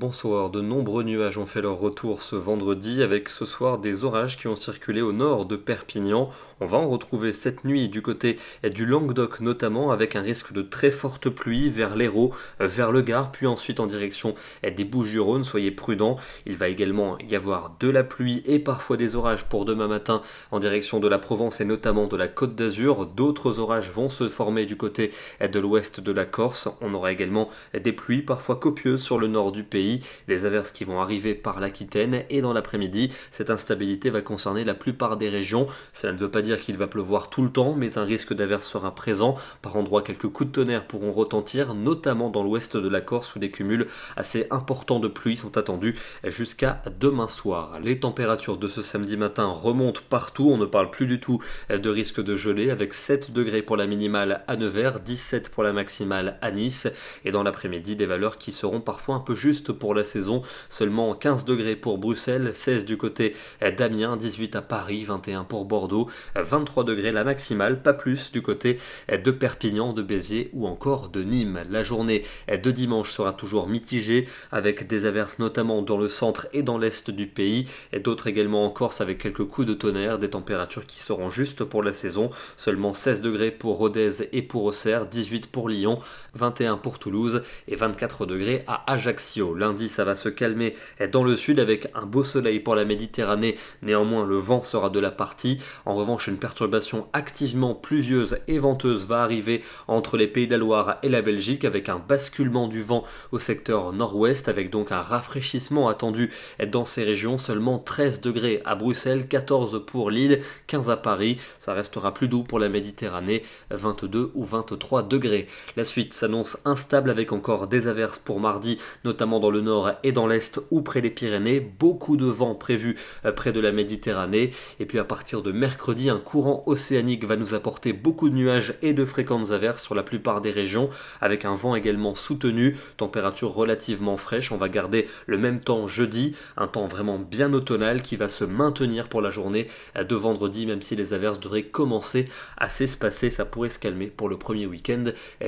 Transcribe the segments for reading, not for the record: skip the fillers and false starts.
bonsoir. De nombreux nuages ont fait leur retour ce vendredi avec ce soir des orages qui ont circulé au nord de Perpignan. On va en retrouver cette nuit du côté du Languedoc notamment avec un risque de très forte pluie vers l'Hérault, vers le Gard, puis ensuite en direction des Bouches-du-Rhône. Soyez prudents. Il va également y avoir de la pluie et parfois des orages pour demain matin en direction de la Provence et notamment de la Côte d'Azur. D'autres orages vont se former du côté de l'ouest de la Corse. On aura également des pluies parfois copieuses sur le nord du pays, des averses qui vont arriver par l'Aquitaine et dans l'après-midi, cette instabilité va concerner la plupart des régions. Cela ne veut pas dire qu'il va pleuvoir tout le temps, mais un risque d'averse sera présent. Par endroits, quelques coups de tonnerre pourront retentir, notamment dans l'ouest de la Corse où des cumuls assez importants de pluie sont attendus jusqu'à demain soir. Les températures de ce samedi matin remontent partout, on ne parle plus du tout de risque de gelée avec 7 degrés pour la minimale à Nevers, 17 pour la maximale à Nice et dans l'après-midi des valeurs qui seront parfois un peu justes pour la saison, seulement 15 degrés pour Bruxelles, 16 du côté d'Amiens, 18 à Paris, 21 pour Bordeaux, 23 degrés la maximale, pas plus du côté de Perpignan, de Béziers ou encore de Nîmes. La journée de dimanche sera toujours mitigée avec des averses notamment dans le centre et dans l'est du pays et d'autres également en Corse avec quelques coups de tonnerre, des températures qui seront justes pour la saison, seulement 16 degrés pour Rodez et pour Auxerre, 18 pour Lyon, 21 pour Toulouse et 24 degrés à Ajaccio. Lundi, ça va se calmer dans le sud avec un beau soleil pour la Méditerranée. Néanmoins, le vent sera de la partie. En revanche, une perturbation activement pluvieuse et venteuse va arriver entre les Pays de la Loire et la Belgique avec un basculement du vent au secteur nord-ouest avec donc un rafraîchissement attendu dans ces régions. Seulement 13 degrés à Bruxelles, 14 pour Lille, 15 à Paris. Ça restera plus doux pour la Méditerranée, 22 ou 23 degrés. La suite s'annonce instable avec encore des averses pour mardi, notamment dans le nord et dans l'est ou près des Pyrénées. Beaucoup de vent prévu près de la Méditerranée. Et puis à partir de mercredi, un courant océanique va nous apporter beaucoup de nuages et de fréquentes averses sur la plupart des régions, avec un vent également soutenu, température relativement fraîche. On va garder le même temps jeudi, un temps vraiment bien automnal qui va se maintenir pour la journée de vendredi, même si les averses devraient commencer à s'espacer. Ça pourrait se calmer pour le premier week-end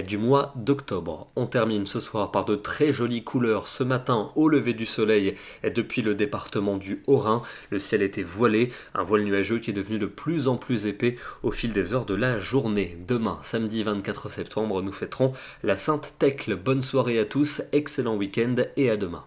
du mois d'octobre. On termine ce soir par de très jolies couleurs ce matin au lever du soleil depuis le département du Haut-Rhin. Le ciel était voilé, un voile nuageux qui est devenu de plus en plus épais au fil des heures de la journée. Demain, samedi 24 septembre, nous fêterons la Sainte Thècle. Bonne soirée à tous, excellent week-end et à demain.